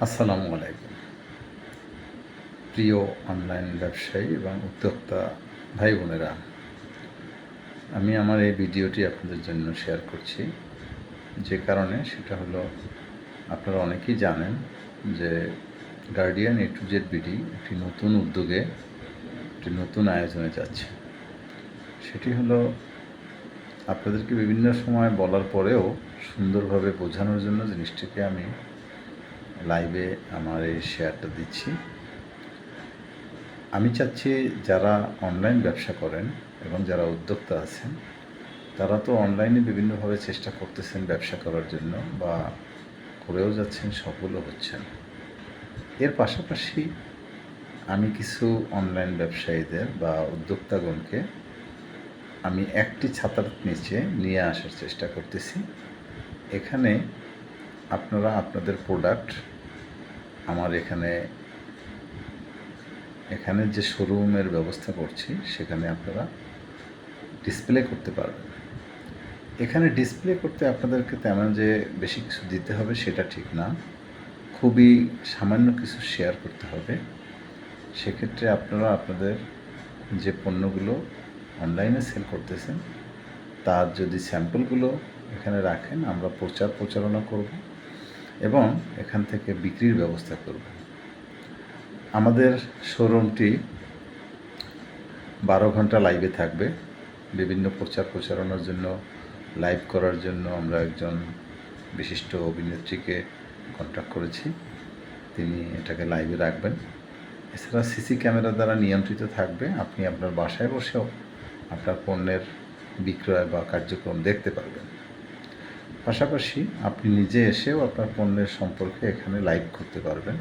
আসসালামু আলাইকুম। প্রিয় অনলাইন ব্যবসায়ী এবং উদ্যোক্তা ভাই বোনেরা, আমি আমার এই ভিডিওটি আপনাদের জন্য শেয়ার করছি। যে কারণে সেটা হলো, আপনারা অনেকেই জানেন যে guardian A to Z BD একটি নতুন উদ্যোগে, একটি নতুন আয়োজনে যাচ্ছে। সেটি হলো, আপনাদেরকে বিভিন্ন সময় বলার পরেও সুন্দরভাবে বোঝানোর জন্য জিনিসটিকে আমি লাইভে আমার এই শেয়ারটা দিচ্ছি। আমি চাচ্ছি যারা অনলাইন ব্যবসা করেন এবং যারা উদ্যোক্তা আছেন, তারা তো অনলাইনে বিভিন্নভাবে চেষ্টা করতেছেন ব্যবসা করার জন্য, বা করেও যাচ্ছেন, সফলও হচ্ছেন। এর পাশাপাশি আমি কিছু অনলাইন ব্যবসায়ীদের বা উদ্যোক্তাগণকে আমি একটি ছাতার নিচে নিয়ে আসার চেষ্টা করতেছি। এখানে আপনারা আপনাদের প্রোডাক্ট আমার এখানে যে শোরুমের ব্যবস্থা করছি সেখানে আপনারা ডিসপ্লে করতে পারবেন। এখানে ডিসপ্লে করতে আপনাদেরকে তেমন যে বেশি কিছু দিতে হবে সেটা ঠিক না, খুবই সামান্য কিছু শেয়ার করতে হবে। সেক্ষেত্রে আপনারা আপনাদের যে পণ্যগুলো অনলাইনে সেল করতেছেন তার যদি স্যাম্পলগুলো এখানে রাখেন, আমরা প্রচারণা করব এবং এখান থেকে বিক্রির ব্যবস্থা করব। আমাদের শোরুমটি 12 ঘন্টা লাইভে থাকবে। বিভিন্ন প্রচারণার জন্য, লাইভ করার জন্য আমরা একজন বিশিষ্ট অভিনেত্রীকে কন্ট্যাক্ট করেছি, তিনি এটাকে লাইভে রাখবেন। এছাড়া সিসি ক্যামেরা দ্বারা নিয়ন্ত্রিত থাকবে, আপনি আপনার বাসায় বসেও আপনার পণ্যের বিক্রয় বা কার্যক্রম দেখতে পারবেন। পাশাপাশি আপনি নিজে এসেও আপনার পণ্যের সম্পর্কে এখানে লাইভ করতে পারবেন,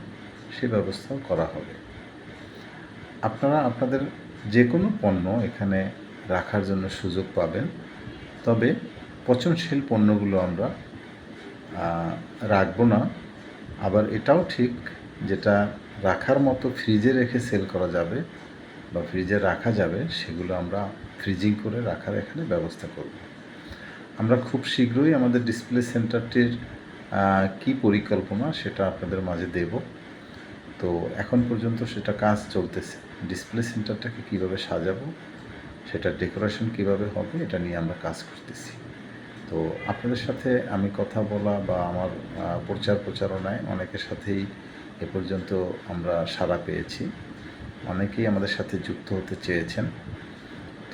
সে ব্যবস্থাও করা হবে। আপনারা আপনাদের যে কোনো পণ্য এখানে রাখার জন্য সুযোগ পাবেন, তবে পচনশীল পণ্যগুলো আমরা রাখবো না। আবার এটাও ঠিক, যেটা রাখার মতো ফ্রিজে রেখে সেল করা যাবে বা ফ্রিজে রাখা যাবে, সেগুলো আমরা ফ্রিজিং করে রাখার এখানে ব্যবস্থা করব। আমরা খুব শীঘ্রই আমাদের ডিসপ্লে সেন্টারটির কি পরিকল্পনা সেটা আপনাদের মাঝে দেব। তো এখন পর্যন্ত সেটা কাজ চলতেছে। ডিসপ্লে সেন্টারটাকে কীভাবে সাজাবো, সেটা ডেকোরেশন কীভাবে হবে, এটা নিয়ে আমরা কাজ করতেছি। তো আপনাদের সাথে আমি কথা বলা বা আমার প্রচারণায় অনেকের সাথেই এ পর্যন্ত আমরা সাড়া পেয়েছি। অনেকেই আমাদের সাথে যুক্ত হতে চেয়েছেন।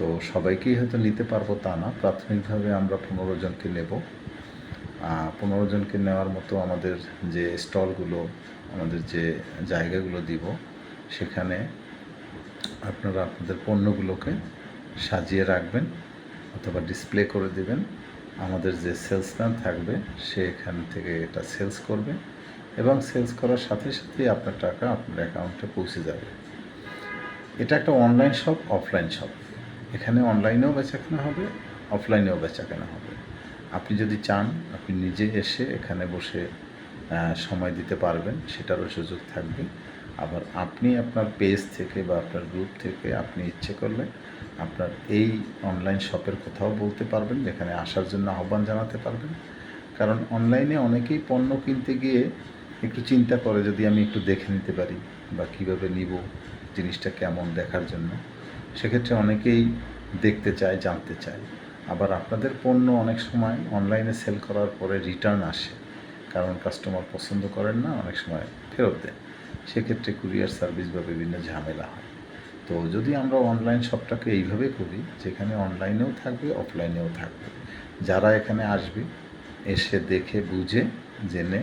তো সবাইকেই হয়তো নিতে পারবো তা না, প্রাথমিকভাবে আমরা 15 জনকে নেব। 15 জনকে নেওয়ার মতো আমাদের যে স্টলগুলো, আমাদের যে জায়গাগুলো দিব, সেখানে আপনারা আপনাদের পণ্যগুলোকে সাজিয়ে রাখবেন অথবা ডিসপ্লে করে দেবেন। আমাদের যে সেলসম্যান থাকবে সে এখান থেকে এটা সেলস করবে এবং সেলস করার সাথে সাথেই আপনার টাকা আপনার অ্যাকাউন্টে পৌঁছে যাবে। এটা একটা অনলাইন শপ, অফলাইন শপ। এখানে অনলাইনেও বেচাকেনা হবে, অফলাইনেও বেচাকেনা হবে। আপনি যদি চান আপনি নিজে এসে এখানে বসে সময় দিতে পারবেন, সেটারও সুযোগ থাকবে। আবার আপনি আপনার পেজ থেকে বা আপনার গ্রুপ থেকে আপনি ইচ্ছে করলে আপনার এই অনলাইন শপের কথাও বলতে পারবেন, যেখানে আসার জন্য আহ্বান জানাতে পারবেন। কারণ অনলাইনে অনেকেই পণ্য কিনতে গিয়ে একটু চিন্তা করে, যদি আমি একটু দেখে নিতে পারি বা কীভাবে নিব, জিনিসটা কেমন দেখার জন্য। সেক্ষেত্রে অনেকেই দেখতে চায়, জানতে চায়। আবার আপনাদের পণ্য অনেক সময় অনলাইনে সেল করার পরে রিটার্ন আসে, কারণ কাস্টমার পছন্দ করেন না, অনেক সময় ফেরত দেন। সেক্ষেত্রে কুরিয়ার সার্ভিস বা বিভিন্ন ঝামেলা হয়। তো যদি আমরা অনলাইন শপটাকে এইভাবে করি, যেখানে অনলাইনেও থাকবে, অফলাইনেও থাকবে, যারা এখানে আসবে এসে দেখে বুঝে জেনে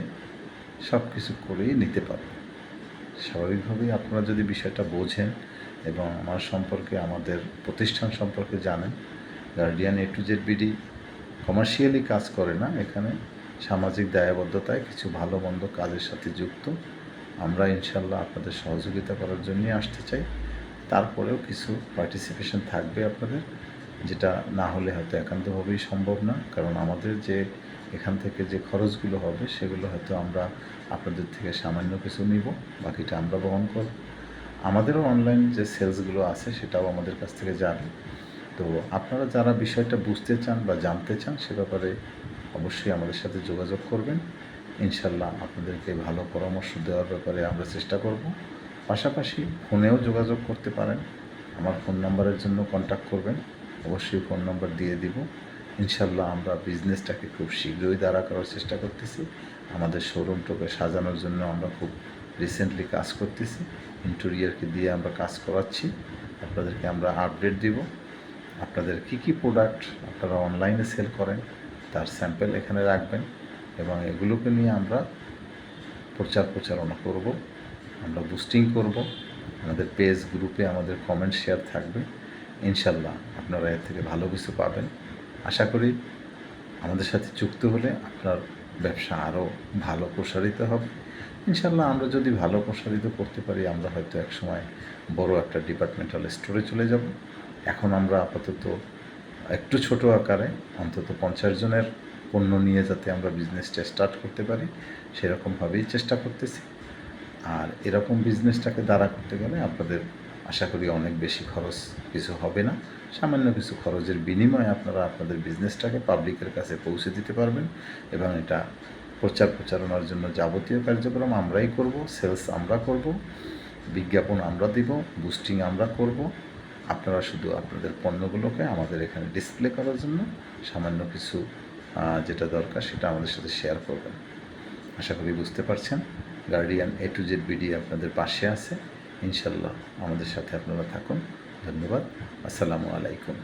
সব কিছু করেই নিতে পারবে। স্বাভাবিকভাবেই আপনারা যদি বিষয়টা বোঝেন এবং আমার সম্পর্কে, আমাদের প্রতিষ্ঠান সম্পর্কে জানেন, guardian A to Z BD commercially কাজ করে না, এখানে সামাজিক দায়বদ্ধতায় কিছু ভালো মন্দ কাজের সাথে যুক্ত। আমরা ইনশাল্লাহ আপনাদের সহযোগিতা করার জন্যই আসতে চাই। তারপরেও কিছু পার্টিসিপেশন থাকবে আপনাদের, যেটা না হলে হয়তো একান্তভাবেই সম্ভব না। কারণ আমাদের যে এখান থেকে যে খরচগুলো হবে সেগুলো হয়তো আমরা আপনাদের থেকে সামান্য কিছু নিব, বাকিটা আমরা বহন করব। আমাদেরও অনলাইন যে সেলসগুলো আছে সেটাও আমাদের কাছ থেকে যাবে। তো আপনারা যারা বিষয়টা বুঝতে চান বা জানতে চান, সে ব্যাপারে অবশ্যই আমাদের সাথে যোগাযোগ করবেন ইনশাল্লাহ আপনাদেরকে ভালো পরামর্শ দেওয়ার ব্যাপারে আমরা চেষ্টা করব। পাশাপাশি ফোনেও যোগাযোগ করতে পারেন, আমার ফোন নাম্বারের জন্য কন্ট্যাক্ট করবেন, অবশ্যই ফোন নাম্বার দিয়ে দিব। ইনশাল্লাহ আমরা বিজনেসটাকে খুব শীঘ্রই দাঁড়া করার চেষ্টা করতেছি। আমাদের শোরুমটাকে সাজানোর জন্য আমরা খুব রিসেন্টলি কাজ করতেছি, ইন্টেরিয়রকে দিয়ে আমরা কাজ করাচ্ছি। আপনাদেরকে আমরা আপডেট দিব। আপনাদের কী কী প্রোডাক্ট আপনারা অনলাইনে সেল করেন তার স্যাম্পল এখানে রাখবেন, এবং এগুলোকে নিয়ে আমরা প্রচারণা করব, আমরা বুস্টিং করব। আমাদের পেজ গ্রুপে আমাদের কমেন্ট শেয়ার থাকবে। ইনশাল্লাহ আপনারা এর থেকে ভালো কিছু পাবেন। আশা করি আমাদের সাথে যুক্ত হলে আপনার ব্যবসা আরও ভালো প্রসারিত হবে। ইনশাল্লাহ আমরা যদি ভালো প্রসারিত করতে পারি, আমরা হয়তো একসময় বড় একটা ডিপার্টমেন্টাল স্টোরে চলে যাব। এখন আমরা আপাতত একটু ছোট আকারে অন্তত 50 জনের পণ্য নিয়ে যাতে আমরা বিজনেসটা স্টার্ট করতে পারি, সেরকমভাবেই চেষ্টা করতেছি। আর এরকম বিজনেসটাকে দাঁড়া করতে গেলে আপনাদের আশা করি অনেক বেশি খরচ কিছু হবে না। সামান্য কিছু খরচের বিনিময়ে আপনারা আপনাদের বিজনেসটাকে পাবলিকের কাছে পৌঁছে দিতে পারবেন, এবং এটা প্রচারণার জন্য যাবতীয় কার্যক্রম আমরাই করব, সেলস আমরা করব, বিজ্ঞাপন আমরা দিব, বুস্টিং আমরা করব। আপনারা শুধু আপনাদের পণ্যগুলোকে আমাদের এখানে ডিসপ্লে করার জন্য সামান্য কিছু যেটা দরকার সেটা আমাদের সাথে শেয়ার করবেন। আশা করি বুঝতে পারছেন। Guardian A to Z BD আপনাদের পাশে আছে। ইনশাল্লাহ আমাদের সাথে আপনারা থাকুন। ধন্যবাদ। আসসালামু আলাইকুম।